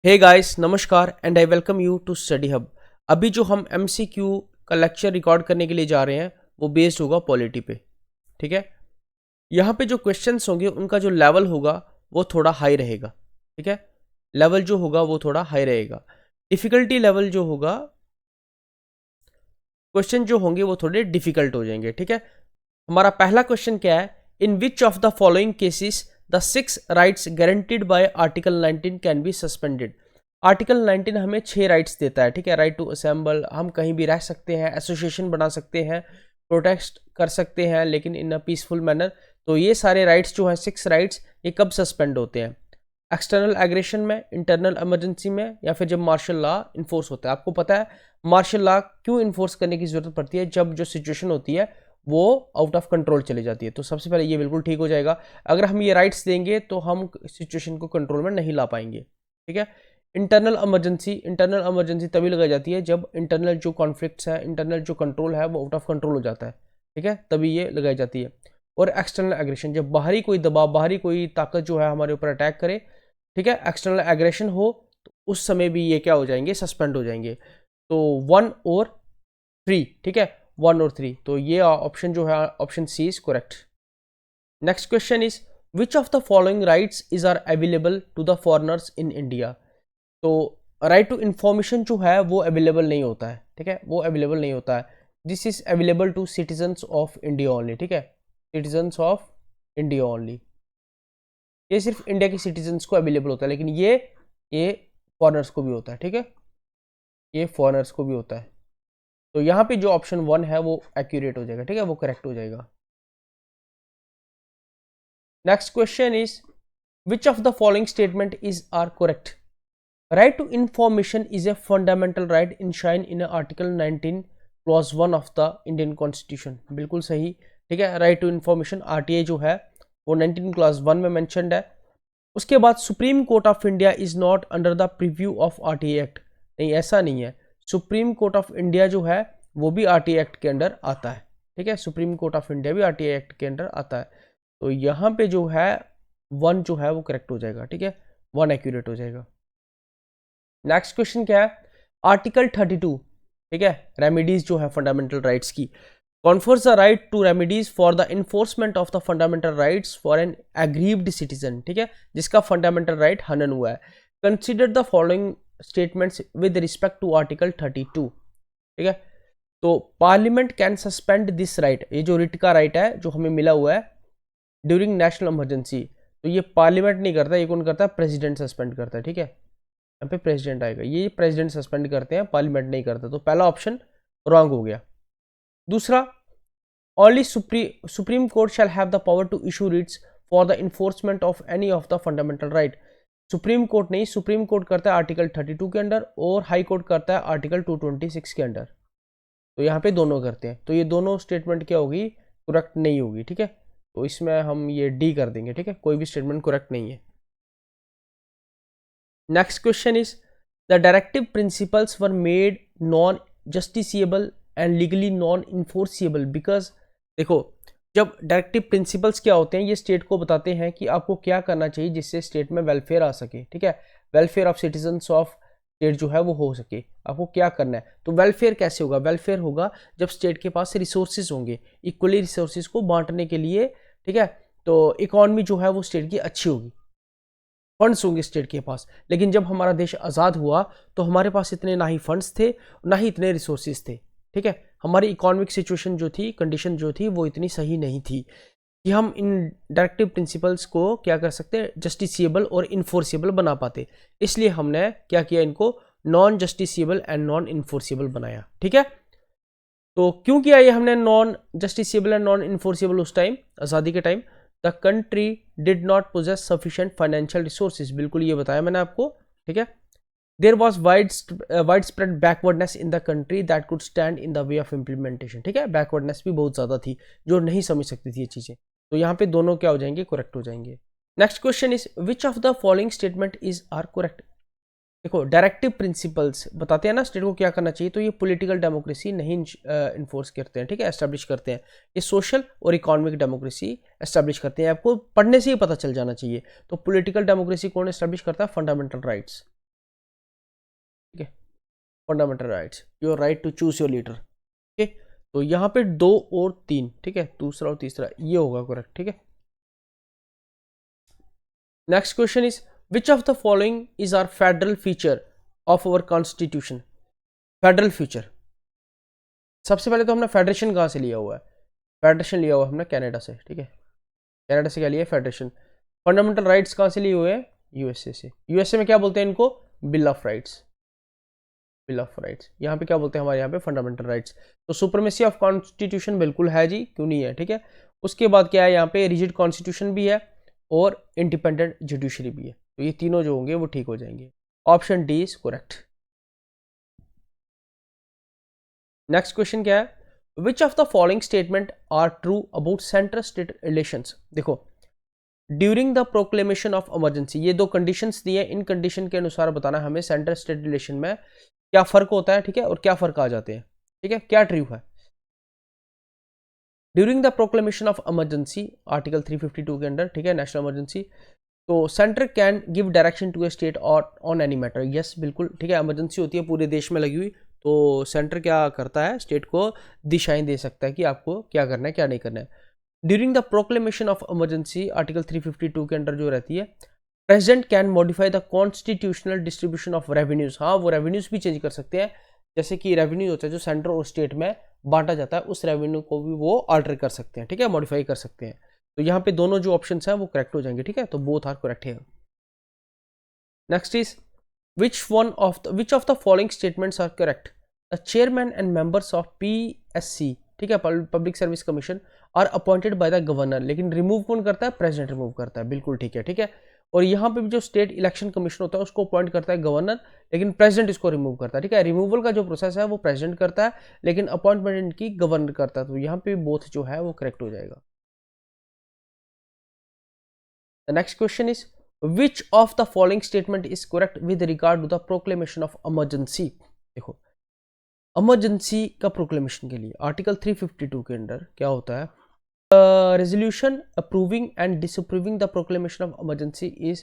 हे guys, नमस्कार and I welcome you to study hub. अभी जो हम एमसीक्यू का लेक्चर रिकॉर्ड करने के लिए जा रहे हैं वो बेस्ड होगा पॉलिटी पे। ठीक है, यहाँ पे जो क्वेश्चंस होंगे उनका जो लेवल होगा वो थोड़ा हाई रहेगा। ठीक है, लेवल जो होगा वो थोड़ा हाई रहेगा। डिफिकल्टी लेवल जो होगा, क्वेश्चन जो होंगे वो थोड़े डिफिकल्ट हो जाएंगे। ठीक है, हमारा पहला क्वेश्चन क्या है, in which of the following cases the 6 rights guaranteed by article 19 can be suspended. Article 19 हमें 6 राइट्स देता है। ठीक है, राइट टू असेंबल, हम कहीं भी रह सकते हैं, एसोसिएशन बना सकते हैं, प्रोटेस्ट कर सकते हैं लेकिन इन अ पीसफुल मैनर। तो ये सारे राइट्स जो हैं 6 राइट्स, ये कब सस्पेंड होते हैं? एक्सटर्नल एग्रेशन में, इंटरनल इमरजेंसी में, या फिर जब मार्शल लॉ इन्फोर्स होता है। आपको पता है मार्शल लॉ क्यों इन्फोर्स करने की जरूरत पड़ती है? जब जो सिचुएशन होती है वो आउट ऑफ कंट्रोल चली जाती है। तो सबसे पहले ये बिल्कुल ठीक हो जाएगा। अगर हम ये राइट्स देंगे तो हम सिचुएशन को कंट्रोल में नहीं ला पाएंगे। ठीक है, इंटरनल इमरजेंसी तभी लगाई जाती है जब इंटरनल जो कॉन्फ्लिक्ट्स है, इंटरनल जो कंट्रोल है वो आउट ऑफ कंट्रोल हो जाता है। ठीक है, तभी ये लगाई जाती है। और एक्सटर्नल एग्रेशन, जब बाहरी कोई दबाव, बाहरी कोई ताकत जो है हमारे ऊपर अटैक करे, ठीक है, एक्सटर्नल एग्रेशन हो, तो उस समय भी ये क्या हो जाएंगे? सस्पेंड हो जाएंगे। तो 1 और 3, ठीक है, 1 और 3, तो ये ऑप्शन जो है option C is correct. Next question is which of the following rights is are available to the foreigners in India. तो राइट टू इंफॉर्मेशन जो है वो अवेलेबल नहीं होता है। ठीक है, वो अवेलेबल नहीं होता है। This is available to citizens of India only. ठीक है, सिटीजन्स ऑफ इंडिया ओनली, ये सिर्फ इंडिया के सिटीजन्स को अवेलेबल होता है, लेकिन ये फॉरेनर्स को भी होता है। ठीक है, ये फॉरेनर्स को भी होता है। तो यहाँ पे जो ऑप्शन 1 है वो एक्यूरेट हो जाएगा। ठीक है, वो करेक्ट हो जाएगा। Next question is which of the following statement is are correct. Right to information is a fundamental right enshrined in article 19 clause 1 of the Indian constitution. बिल्कुल सही। ठीक है, राइट टू इंफॉर्मेशन आरटीआई जो है वो 19 clause 1 में mentioned है। उसके बाद supreme court of India is not under the preview of RTI act. नहीं, ऐसा नहीं है। सुप्रीम कोर्ट ऑफ इंडिया जो है वो भी आरटीआई एक्ट के अंडर आता है। ठीक है, सुप्रीम कोर्ट ऑफ इंडिया भी आरटीआई एक्ट के अंडर आता है। तो यहाँ पे जो है 1 जो है वो करेक्ट हो जाएगा। ठीक है, 1 एक्यूरेट हो जाएगा। नेक्स्ट क्वेश्चन क्या है, आर्टिकल 32, ठीक है, रेमेडीज जो है फंडामेंटल राइट्स की, confers the right to remedies for the enforcement of the fundamental rights for an aggrieved citizen. ठीक है, जिसका फंडामेंटल राइट हनन हुआ है। Consider the following statements with respect to article 32। ठीक है, तो parliament can suspend this right, ये जो रिट का राइट है जो हमें मिला हुआ है ड्यूरिंग नेशनल इमरजेंसी, तो ये पार्लियामेंट नहीं करता, ये कौन करता है? प्रेसिडेंट सस्पेंड करता है। ठीक है, यहाँ पे प्रेसिडेंट आएगा, ये प्रेसिडेंट सस्पेंड करते हैं, पार्लियामेंट नहीं करता। तो पहला ऑप्शन रॉन्ग हो गया। दूसरा, only supreme court shall have the power to issue writs for the enforcement of any of the fundamental right. Supreme court नहीं, सुप्रीम कोर्ट करता है आर्टिकल 32 के अंडर और हाई कोर्ट करता है आर्टिकल 226 के अंडर। तो यहाँ पे दोनों करते हैं, तो ये दोनों स्टेटमेंट क्या होगी? करेक्ट नहीं होगी। ठीक है, तो इसमें हम ये डी कर देंगे। ठीक है, कोई भी स्टेटमेंट करेक्ट नहीं है। Next question is the directive principles were made non justiciable and legally non enforceable because. देखो, जब डायरेक्टिव प्रिंसिपल्स क्या होते हैं, ये स्टेट को बताते हैं कि आपको क्या करना चाहिए जिससे स्टेट में वेलफेयर आ सके। ठीक है, welfare of citizens of state जो है वो हो सके, आपको क्या करना है। तो वेलफेयर कैसे होगा? वेलफेयर होगा जब स्टेट के पास रिसोर्सेज होंगे, इक्वली रिसोर्सेज को बांटने के लिए। ठीक है, तो इकॉनमी जो है वो स्टेट की अच्छी होगी, फंड्स होंगे स्टेट के पास। लेकिन जब हमारा देश आज़ाद हुआ तो हमारे पास इतने ना ही फंड्स थे ना ही इतने रिसोर्सेज थे। ठीक है, हमारी इकोनॉमिक सिचुएशन जो थी, कंडीशन जो थी वो इतनी सही नहीं थी कि हम इन डायरेक्टिव प्रिंसिपल्स को क्या कर सकते हैं? जस्टिसिएबल और इन्फोर्सिबल बना पाते। इसलिए हमने क्या किया? इनको non justiciable and non enforceable बनाया। ठीक है, तो क्यों किया ये हमने non justiciable and non enforceable? उस टाइम आज़ादी के time the country did not possess sufficient financial resources, बिल्कुल ये बताया मैंने आपको। ठीक है, there was widespread backwardness in the country that could stand in the way of implementation. ठीक है, बैकवर्डनेस भी बहुत ज़्यादा थी, जो नहीं समझ सकती थी ये चीज़ें। तो यहाँ पे दोनों क्या हो जाएंगे? करेक्ट हो जाएंगे। Next question is which of the following statement is are correct. देखो, डायरेक्टिव प्रिंसिपल्स बताते हैं ना स्टेट को क्या करना चाहिए, तो ये पॉलिटिकल डेमोक्रेसी नहीं इन्फोर्स करते हैं। ठीक है, एस्टेब्लिश करते हैं। ये सोशल और इकोनॉमिक डेमोक्रेसी एस्टेब्लिश करते हैं। आपको पढ़ने से ही पता चल जाना चाहिए। तो पॉलिटिकल डेमोक्रेसी कौन एस्टेब्लिश करता है? Fundamental rights. Fundamental rights, your right to choose your leader. ठीक है, तो यहाँ पे 2 और 3, ठीक है, दूसरा और तीसरा ये होगा करेक्ट। ठीक है, next question is which of the following is are federal feature of our constitution. Federal feature, सबसे पहले तो हमने फेडरेशन कहाँ से लिया हुआ है, फेडरेशन लिया हुआ है हमने कनाडा से। ठीक है, कनाडा से क्या लिया, फेडरेशन। फंडामेंटल राइट्स कहाँ से लिए हुए हैं, यूएसए से। यूएसए में क्या बोलते हैं इनको, bill of rights, bill of rights. यहाँ पे क्या बोलते हैं हमारे यहाँ पे, फंडामेंटल राइट्स। तो सुप्रीमेसी ऑफ कॉन्स्टिट्यूशन बिल्कुल है जी, क्यों नहीं है। ठीक है, उसके बाद क्या है, यहाँ पे रिजिड कॉन्स्टिट्यूशन भी है और इंडिपेंडेंट जुडिशरी भी है। तो ये तीनों जो होंगे वो ठीक हो जाएंगे। Option D is correct. Next question क्या है, which of the following statement are true about centre state relations. देखो, during the proclamation of emergency, ये 2 कंडीशंस दी है, इन कंडीशन के अनुसार बताना हमें सेंटर स्टेट रिलेशन में क्या फर्क होता है। ठीक है, और क्या फर्क आ जाते हैं। ठीक है, क्या ट्रू है। During the proclamation of emergency, article 352 के अंडर, ठीक है, नेशनल इमरजेंसी, तो centre can give direction to a state और ऑन एनी मैटर। यस, बिल्कुल ठीक है, इमरजेंसी होती है पूरे देश में लगी हुई, तो सेंटर क्या करता है, स्टेट को दिशाएं दे सकता है कि आपको क्या करना है क्या नहीं करना है। During the proclamation of emergency, article 352 के अंडर जो रहती है, president can modify the constitutional distribution of revenues. हाँ, वो रेवेन्यूज भी चेंज कर सकते हैं, जैसे कि रेवेन्यू होता है जो सेंटर और स्टेट में बांटा जाता है, उस रेवेन्यू को भी वो अल्टर कर सकते हैं। ठीक है, मॉडिफाई कर सकते हैं। तो यहाँ पे दोनों जो ऑप्शन हैं वो करेक्ट हो जाएंगे। ठीक है, तो बोथ आर करेक्ट है। Next is which of the following statements are correct? The chairman and members of PSC, ठीक है, public service commission, are appointed by the governor. लेकिन रिमूव कौन करता है, प्रेसिडेंट रिमूव करता है। बिल्कुल ठीक है। ठीक है, और यहाँ पे भी जो स्टेट इलेक्शन कमीशन होता है उसको अपॉइंट करता है गवर्नर, लेकिन प्रेसिडेंट इसको रिमूव करता है। ठीक है, रिमूवल का जो प्रोसेस है वो प्रेसिडेंट करता है, लेकिन अपॉइंटमेंट की गवर्नर करता है। तो यहाँ पे बोथ जो है वो करेक्ट हो जाएगा। The next question is which of the following statement is correct with regard to the proclamation of emergency। देखो, emergency का proclamation के लिए आर्टिकल 352 के अंडर क्या होता है, resolution approving and disapproving the proclamation of emergency is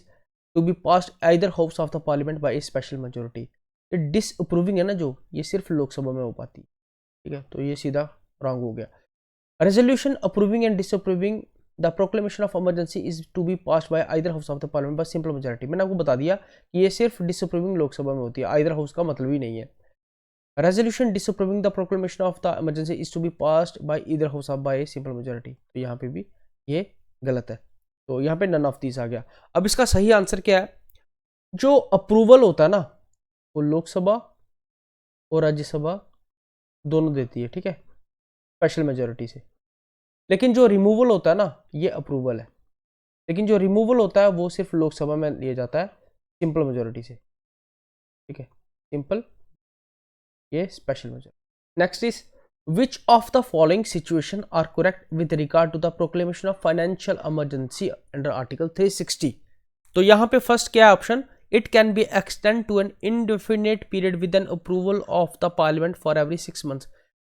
to be passed either house of the parliament by a special majority। ये disapproving है ना, जो ये सिर्फ लोकसभा में हो पाती। ठीक है, तो ये सीधा रॉन्ग हो गया। resolution approving and disapproving the proclamation of emergency is to be passed by either house of the parliament by simple majority. मैंने आपको बता दिया कि ये सिर्फ डिसअप्रूविंग लोकसभा में होती है, आइदर हाउस का मतलब ही नहीं है। Resolution disapproving the proclamation of the emergency is to be passed by either house of by simple majority. तो यहाँ पे भी ये गलत है, तो यहाँ पे नन ऑफ दीज आ गया। अब इसका सही आंसर क्या है, जो अप्रूवल होता है ना वो लोकसभा और राज्यसभा दोनों देती है। ठीक है, स्पेशल मेजॉरिटी से। लेकिन जो रिमूवल होता है ना ये अप्रूवल है, लेकिन जो रिमूवल होता है वो सिर्फ लोकसभा में लिया जाता है सिंपल मेजॉरिटी से। ठीक है, सिंपल, ये special majority. Next is which of the following situation are correct with regard to the proclamation of financial emergency under article 360। तो यहाँ पे फर्स्ट क्या है option, it can be extend to an indefinite period with an approval of the parliament for every 6 months।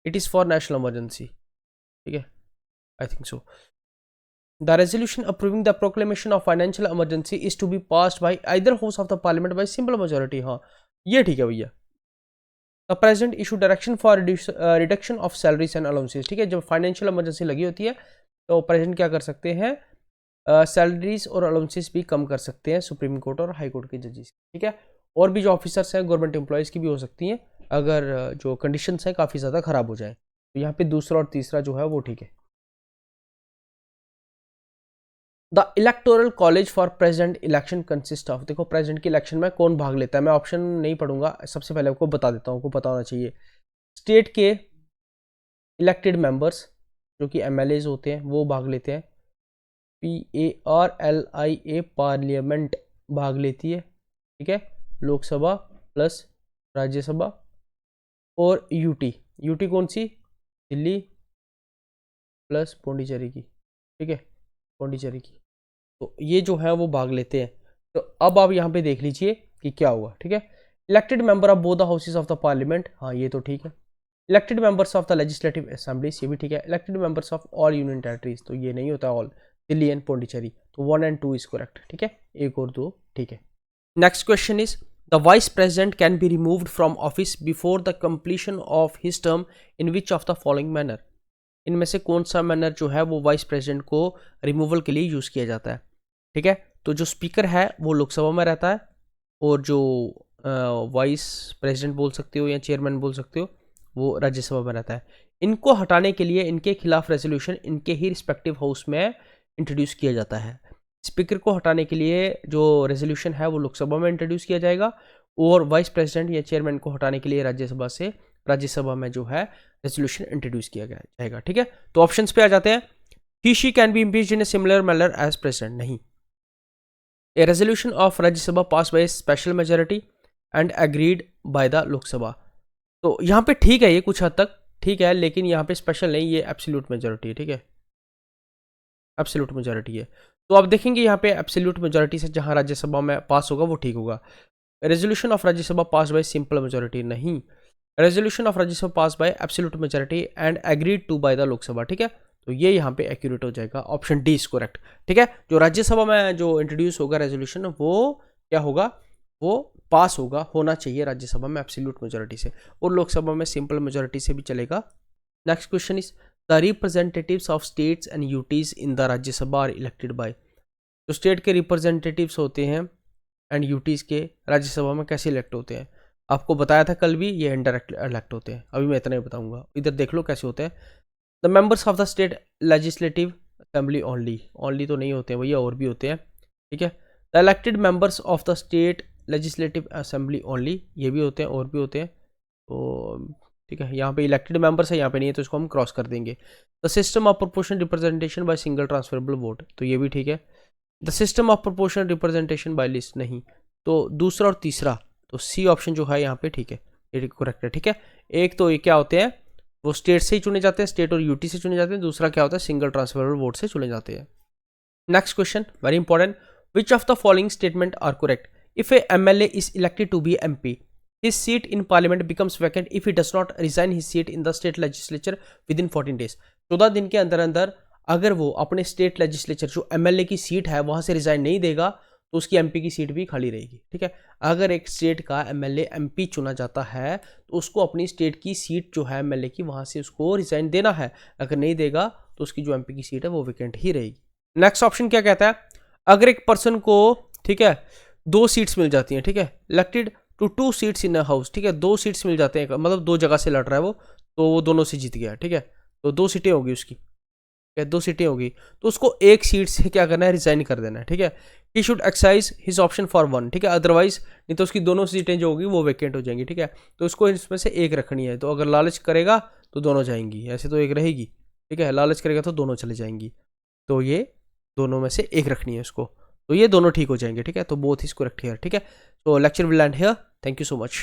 It is for national emergency. ठीक है, I think so. The resolution approving the proclamation of financial emergency is to be passed by either house of the parliament by simple majority। हाँ, ये ठीक है भैया। The president issue direction for reduction of salaries and allowances। ठीक है, जब financial emergency लगी होती है तो प्रेसिडेंट क्या कर सकते हैं, सैलरीज और अलाउंसेस भी कम कर सकते हैं सुप्रीम कोर्ट और हाई कोर्ट के जजेस। ठीक है, और भी जो ऑफिसर्स हैं गवर्नमेंट एम्प्लॉयज़ की भी हो सकती हैं अगर जो कंडीशंस हैं काफ़ी ज़्यादा ख़राब हो जाए। तो यहाँ पे दूसरा और तीसरा जो है वो ठीक है। The electoral college for president election consist of. देखो, प्रेसिडेंट की इलेक्शन में कौन भाग लेता है, मैं ऑप्शन नहीं पढ़ूंगा, सबसे पहले आपको बता देता हूँ, आपको पता होना चाहिए। स्टेट के इलेक्टेड मेंबर्स जो कि एमएलएज होते हैं वो भाग लेते हैं। PARLIA पार्लियामेंट भाग लेती है। ठीक है, लोकसभा प्लस राज्यसभा। और यूटी कौन सी, दिल्ली प्लस पौंडीचेरी की। ठीक है, पौंडीचेरी की। तो ये जो है वो भाग लेते हैं। तो अब आप यहाँ पे देख लीजिए कि क्या हुआ। ठीक है, elected member of both the houses of the parliament, हाँ ये तो ठीक है। Elected members of the legislative assemblies, ये भी ठीक है। Elected members of all union territories, तो ये नहीं होता ऑल, दिल्ली एंड पौंडीचेरी। तो 1 and 2 इज करेक्ट। ठीक है, 1 और 2 ठीक है। Next question is the vice president can be removed from office before the completion of his term in which of the following manner, इनमें से कौन सा मैनर जो है वो वाइस प्रेसिडेंट को रिमूवल के लिए यूज़ किया जाता है। ठीक है, तो जो स्पीकर है वो लोकसभा में रहता है और जो वाइस प्रेसिडेंट बोल सकते हो या चेयरमैन बोल सकते हो वो राज्यसभा में रहता है। इनको हटाने के लिए इनके खिलाफ रेजोल्यूशन इनके ही रिस्पेक्टिव हाउस में इंट्रोड्यूस किया जाता है। स्पीकर को हटाने के लिए जो रेजोल्यूशन है वो लोकसभा में इंट्रोड्यूस किया जाएगा और वाइस प्रेसिडेंट या चेयरमैन को हटाने के लिए राज्यसभा में जो है रेजोल्यूशन इंट्रोड्यूस किया जाएगा। ठीक है, तो ऑप्शंस पे आ जाते हैं। He she can be impeached in a similar manner as president, नहीं। A resolution of Rajya Sabha passed by special majority and agreed by the Lok Sabha, तो यहाँ पे ठीक है, ये कुछ हद तक ठीक है, लेकिन यहाँ पे स्पेशल नहीं, ये एब्सोल्यूट मेजोरिटी है। ठीक है, एब्सोल्यूट मेजोरिटी है। तो आप देखेंगे यहाँ पे एब्सोल्यूट मेजोरिटी से जहाँ राज्यसभा में पास होगा वो ठीक होगा। Resolution of Rajya Sabha passed by simple majority, नहीं। Resolution of Rajya Sabha passed by absolute majority and agreed to by the Lok Sabha, ठीक है, तो ये यहाँ पे एक्यूरेट हो जाएगा, ऑप्शन डी इज करेक्ट। ठीक है, जो राज्यसभा में जो इंट्रोड्यूस होगा रेजोल्यूशन वो क्या होगा, वो पास होना चाहिए राज्यसभा में एब्सोल्यूट मेजोरिटी से, और लोकसभा में सिंपल मेजोरिटी से भी चलेगा। Next question is the representatives of states and UTs in the Rajya Sabha are elected by, जो स्टेट के रिप्रेजेंटेटिव्स होते हैं एंड यूटीज के राज्यसभा में कैसे इलेक्ट होते हैं, आपको बताया था कल भी, ये इनडायरेक्ट इलेक्ट होते हैं। अभी मैं इतना ही बताऊंगा, इधर देख लो कैसे होते हैं। The members of the state legislative assembly only तो नहीं होते हैं भैया, और भी होते हैं। ठीक है, the elected members of the state legislative assembly only, ये भी होते हैं और भी होते हैं। तो ठीक है, यहाँ पे इलेक्टेड मेंबर्स है, यहाँ पे नहीं है, तो इसको हम क्रॉस कर देंगे। The system of proportional representation by single transferable vote, तो ये भी ठीक है। The system of proportional representation bye list, नहीं। तो दूसरा और तीसरा, तो सी ऑप्शन जो है यहाँ पे ठीक है, ये करेक्ट है। ठीक है, एक तो ये क्या होते हैं, वो स्टेट से ही चुने जाते हैं, स्टेट और यूटी से चुने जाते हैं। दूसरा क्या होता है, सिंगल ट्रांसफरेबल वोट से चुने जाते हैं। Next question very important, which of the following statement are correct, if a MLA is elected to be MP his seat in parliament becomes vacant if he does not resign his seat in the state legislature within 14 days, 14 दिन के अंदर अंदर अगर वो अपने state legislature जो MLA की seat है वहां से रिजाइन नहीं देगा तो उसकी एमपी की सीट भी खाली रहेगी। ठीक है, अगर एक स्टेट का एमएलए एमपी चुना जाता है तो उसको अपनी स्टेट की सीट जो है एमएलए की वहां से उसको रिजाइन देना है, अगर नहीं देगा तो उसकी जो एमपी की सीट है वो वेकेंट ही रहेगी। नेक्स्ट ऑप्शन क्या कहता है, अगर एक पर्सन को, ठीक है, 2 सीट्स मिल जाती हैं, ठीक है, elected to 2 seats in a house, ठीक है, 2 सीट्स मिल जाते हैं, मतलब 2 जगह से लड़ रहा है वो, तो वो दोनों से जीत गया। ठीक है, तो 2 सीटें होगी उसकी, 2 सीटें होगी, तो उसको 1 सीट से क्या करना है, रिजाइन कर देना है। ठीक है, he should exercise his option for 1, ठीक है, अदरवाइज नहीं तो उसकी दोनों सीटें जो होगी वो वेकेंट हो जाएंगी। ठीक है, तो उसको इसमें से एक रखनी है, तो अगर लालच करेगा तो दोनों जाएंगी, ऐसे तो एक रहेगी। ठीक है, लालच करेगा तो दोनों चले जाएंगी, तो ये दोनों में से एक रखनी है उसको, तो ये दोनों ठीक हो जाएंगे। ठीक है, तो बोथ इज करेक्ट हियर। ठीक है, तो lecture will and here, thank you so much.